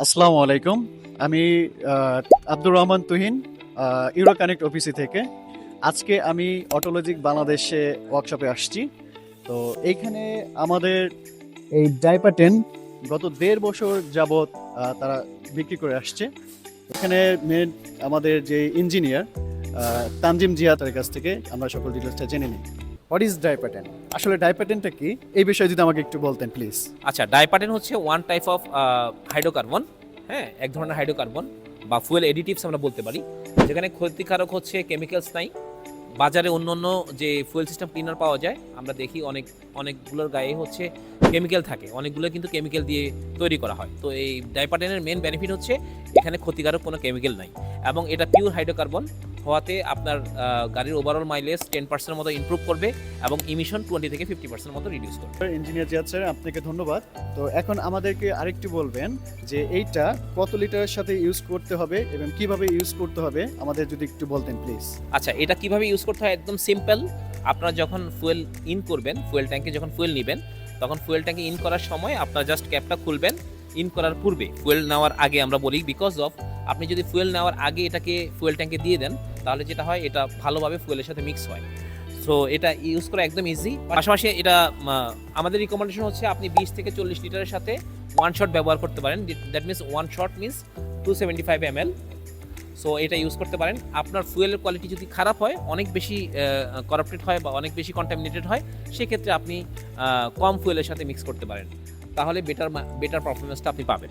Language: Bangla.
আসসালামু আলাইকুম। আমি আহ, আব্দুর রহমান তুহিন, ইউরো কানেক্ট অফিসে থেকে। আজকে আমি অটোলজিক বাংলাদেশে ওয়ার্কশপে আসছি। তো এইখানে আমাদের এই ডাইপার টেন গত 1.5 বছর যাবৎ তারা বিক্রি করে আসছে। এখানে মেন আমাদের যে ইঞ্জিনিয়ার তানজিম জিয়া, তার কাছ থেকে আমরা সকল ডিটেলসটা জেনে নিই। What is diaper ten? আসলে ডাইপার টেনটা কি, এই বিষয়ে যদি আমাকে একটু বলতেন প্লিজ। আচ্ছা, ডাইপাটেন হচ্ছে ওয়ান টাইপ অফ হাইড্রোকার্বন। হ্যাঁ, এক ধরনের হাইড্রোকার্বন বা ফুয়েল এডিটিভস আমরা বলতে পারি, যেখানে ক্ষতিকারক হচ্ছে কেমিক্যালস নাই। বাজারে অন্য অন্য যে ফুয়েল সিস্টেম ক্লিনার পাওয়া যায়, আমরা দেখি অনেকগুলোর গায়ে হচ্ছে কেমিক্যাল থাকে, অনেকগুলো কিন্তু কেমিক্যাল দিয়ে তৈরি করা হয়। তো এই ডাইপাটেনের মেন বেনিফিট হচ্ছে এখানে ক্ষতিকারক কোনো কেমিক্যাল নাই, এবং এটা পিওর হাইড্রোকার্বন হওয়াতে আপনার গাড়ির ওভারঅল মাইলেজ 10% মতো ইমপ্রুভ করবে এবং ইমিশন 20 থেকে 50% মতো রিডিউস করবে। ইঞ্জিনিয়ার জিয়াদ স্যার, আপনাকে ধন্যবাদ। তো এখন আমাদেরকে আরেকটু বলবেন যে এইটা কত লিটারের সাথে ইউজ করতে হবে এবং কিভাবে ইউজ করতে হবে, আমাদের যদি একটু বলতেন প্লিজ। আচ্ছা, এটা কিভাবে ইউজ করতে হয় একদম সিম্পল। আপনারা যখন ফুয়েল ইন করবেন, ফুয়েল ট্যাঙ্কে যখন ফুয়েল নেবেন, তখন ফুয়েল ট্যাঙ্কে ইন করার সময় আপনারা জাস্ট ক্যাপটা খুলবেন। ইন করার পূর্বে, ফুয়েল নেওয়ার আগে আমরা বলি, বিকজ অফ আপনি যদি ফুয়েল নেওয়ার আগে এটাকে ফুয়েল ট্যাঙ্কে দিয়ে দেন, তাহলে যেটা হয় এটা ভালোভাবে ফুয়েলের সাথে মিক্স হয়। সো এটা ইউজ করা একদম ইজি। পাশাপাশি এটা আমাদের রিকমেন্ডেশন হচ্ছে আপনি 20 থেকে 40 লিটারের সাথে ওয়ান শট ব্যবহার করতে পারেন। That means one shot means 275 ml। So এটা ইউজ করতে পারেন। আপনার ফুয়েলের কোয়ালিটি যদি খারাপ হয়, অনেক বেশি করাপ্টেড হয় বা অনেক বেশি কন্টামিনেটেড হয়, সেক্ষেত্রে আপনি কম ফুয়েলের সাথে মিক্স করতে পারেন, তাহলে বেটার পারফরমেন্সটা আপনি পাবেন।